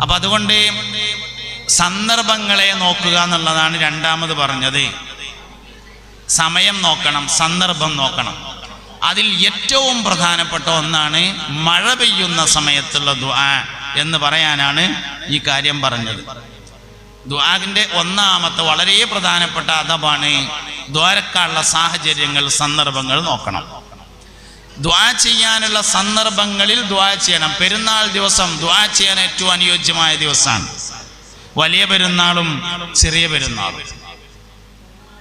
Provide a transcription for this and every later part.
അപ്പൊ അതുകൊണ്ട് സന്ദർഭങ്ങളെ നോക്കുക എന്നുള്ളതാണ് രണ്ടാമത് പറഞ്ഞത്. സമയം നോക്കണം, സന്ദർഭം നോക്കണം. അതിൽ ഏറ്റവും പ്രധാനപ്പെട്ട ഒന്നാണ് മഴ പെയ്യുന്ന സമയത്തുള്ള ദുആ എന്ന് പറയാനാണ് ഈ കാര്യം പറഞ്ഞത്. ദുആന്റെ ഒന്നാമത്തെ വളരെ പ്രധാനപ്പെട്ട അദബാണ് ദുആരക്കാനുള്ള സാഹചര്യങ്ങൾ, സന്ദർഭങ്ങൾ നോക്കണം. ദുആ ചെയ്യാനുള്ള സന്ദർഭങ്ങളിൽ ദുആ ചെയ്യണം. പെരുന്നാൾ ദിവസം ദുആ ചെയ്യാൻ ഏറ്റവും അനുയോജ്യമായ ദിവസമാണ്. വലിയ പെരുന്നാളും ചെറിയ പെരുന്നാളും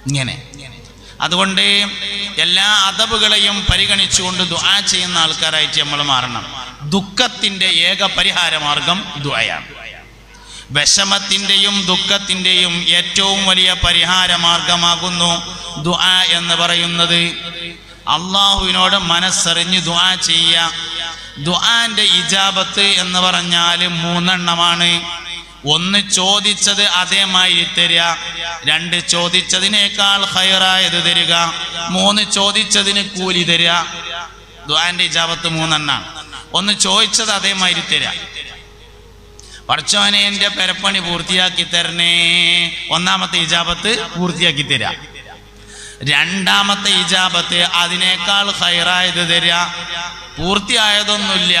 ഇങ്ങനെ. അതുകൊണ്ട് എല്ലാ അദബുകളെയും പരിഗണിച്ചുകൊണ്ട് ദുആ ചെയ്യുന്ന ആൾക്കാരായിട്ട് നമ്മൾ മാറണം. ദുഃഖത്തിന്റെ ഏക പരിഹാര മാർഗം ദുആയാണ്. വിഷമത്തിന്റെയും ദുഃഖത്തിന്റെയും ഏറ്റവും വലിയ പരിഹാര മാർഗമാകുന്നു ദുആ എന്ന് പറയുന്നത്. അള്ളാഹുവിനോട് മനസ്സറിഞ്ഞ് ദുആ ചെയ്യുക. ദുആന്റെ ഇജാബത്ത് എന്ന് പറഞ്ഞാൽ 3 എണ്ണമാണ്. 1 ചോദിച്ചത് അതേമാതിരി തരിക, 2 ചോദിച്ചതിനേക്കാൾ ഖൈറായത് തരിക, 3 ചോദിച്ചതിന് കൂലി തരിക. ദുആന്റെ ഇജാബത്ത് 3 എണ്ണാണ്. 1 ചോദിച്ചത് അതേമാതിരി തരിക. പടച്ചോനെ എൻ്റെ പെരപ്പണി പൂർത്തിയാക്കി തരണേ, ഒന്നാമത്തെ ഇജാബത്ത് പൂർത്തിയാക്കി തരിക. രണ്ടാമത്തെ ഇജാബത്ത് അതിനേക്കാൾ ഖൈറായത് തരിക. പൂർത്തിയായതൊന്നുമില്ല,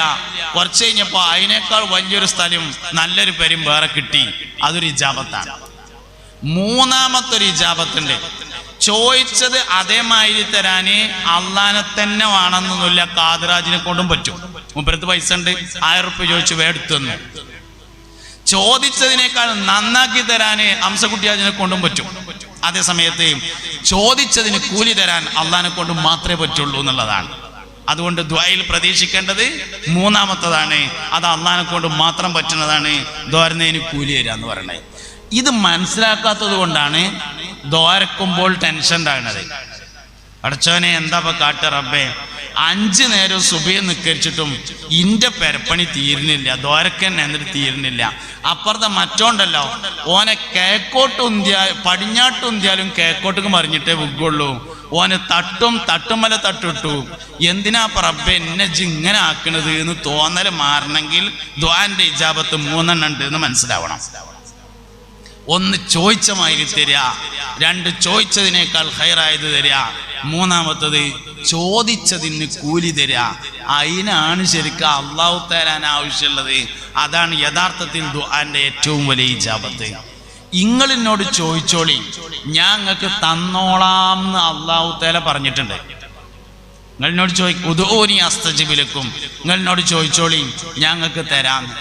കുറച്ച് കഴിഞ്ഞപ്പോൾ അതിനേക്കാൾ വലിയൊരു സ്ഥലം നല്ലൊരു പേരും വേറെ കിട്ടി, അതൊരു ഇജാബത്താണ്. മൂന്നാമത്തൊരു ഇജാബത്തുണ്ട്. ചോദിച്ചത് അതേമാതിരി തരാന് അള്ളാനെ തന്നെ വേണമെന്നൊന്നുമില്ല, കാദിറാജിനെ കൊണ്ടും പറ്റും. മുപ്പരത്ത് പൈസ ഉണ്ട്, 1000 റുപ്യ ചോദിച്ചു വേടുത്തു തന്നു. ചോദിച്ചതിനേക്കാൾ നന്നാക്കി തരാന് അംസക്കുട്ടിയാജിനെ കൊണ്ടും പറ്റും. അതേ സമയത്ത് ചോദിച്ചതിന് കൂലി തരാൻ അള്ളാനെ കൊണ്ട് മാത്രമേ പറ്റുള്ളൂ എന്നുള്ളതാണ്. അതുകൊണ്ട് ദുആയിൽ പ്രതീക്ഷിക്കേണ്ടത് മൂന്നാമത്തതാണ്. അത് അള്ളാനെ കൊണ്ട് മാത്രം പറ്റുന്നതാണ് ദുആരന്നതിന് കൂലി തരാ എന്ന് പറയണത്. ഇത് മനസ്സിലാക്കാത്തത് കൊണ്ടാണ് ദുആരക്കുമ്പോൾ ടെൻഷൻ ഉണ്ടാകുന്നത്. അടച്ചവനെ എന്താ കാട്ട റബ്ബേ, 5 നേരം സുബഹി നിസ്കരിച്ചിട്ടും ഇന്റെ പെരപ്പണി തീരുന്നില്ല, ദുആരക്കന്നെ എന്നിട്ട് തീരുന്നില്ല. അപ്പുറത്തെ മറ്റോണ്ടല്ലോ, ഓനെ പടിഞ്ഞാട്ടുന്തിയാലും കേക്കോട്ടേക്ക് മറിഞ്ഞിട്ടേ വിഗുള്ളൂ. ഓന് തട്ടുമല തട്ടിട്ടു. എന്തിനാ റബ്ബേ എന്നെ ഇങ്ങനെ ആക്കണത് എന്ന് തോന്നല് മാറണമെങ്കിൽ ദുആന്റെ ഇജാബത്ത് 3 എണ്ണം ഉണ്ട് എന്ന് മനസ്സിലാവണം. 1 ചോദിച്ച മാതിരി തരിക, 2 ചോദിച്ചതിനേക്കാൾ ഖൈറായത് തരിക, മൂന്നാമത്തത് ചോദിച്ചതിന് കൂലി തരിക. അതിനാണ് ശരിക്കും അള്ളാഹു തരാൻ ആവശ്യമുള്ളത്. അതാണ് യഥാർത്ഥത്തിൽ ദുആന്റെ ഏറ്റവും വലിയ ഇജാബത്ത്. ഇങ്ങളെന്നോട് ചോദിച്ചോളി, ഞാൻ നിങ്ങൾക്ക് തന്നോളാം എന്ന് അള്ളാഹു തആല പറഞ്ഞിട്ടുണ്ട്. നിങ്ങളെന്നോട് ഉദൂനി അസ്തജിബ് ലക്കും, നിങ്ങളെന്നോട് ചോദിച്ചോളി, ഞാൻ നിങ്ങൾക്ക് തരാന്ന്.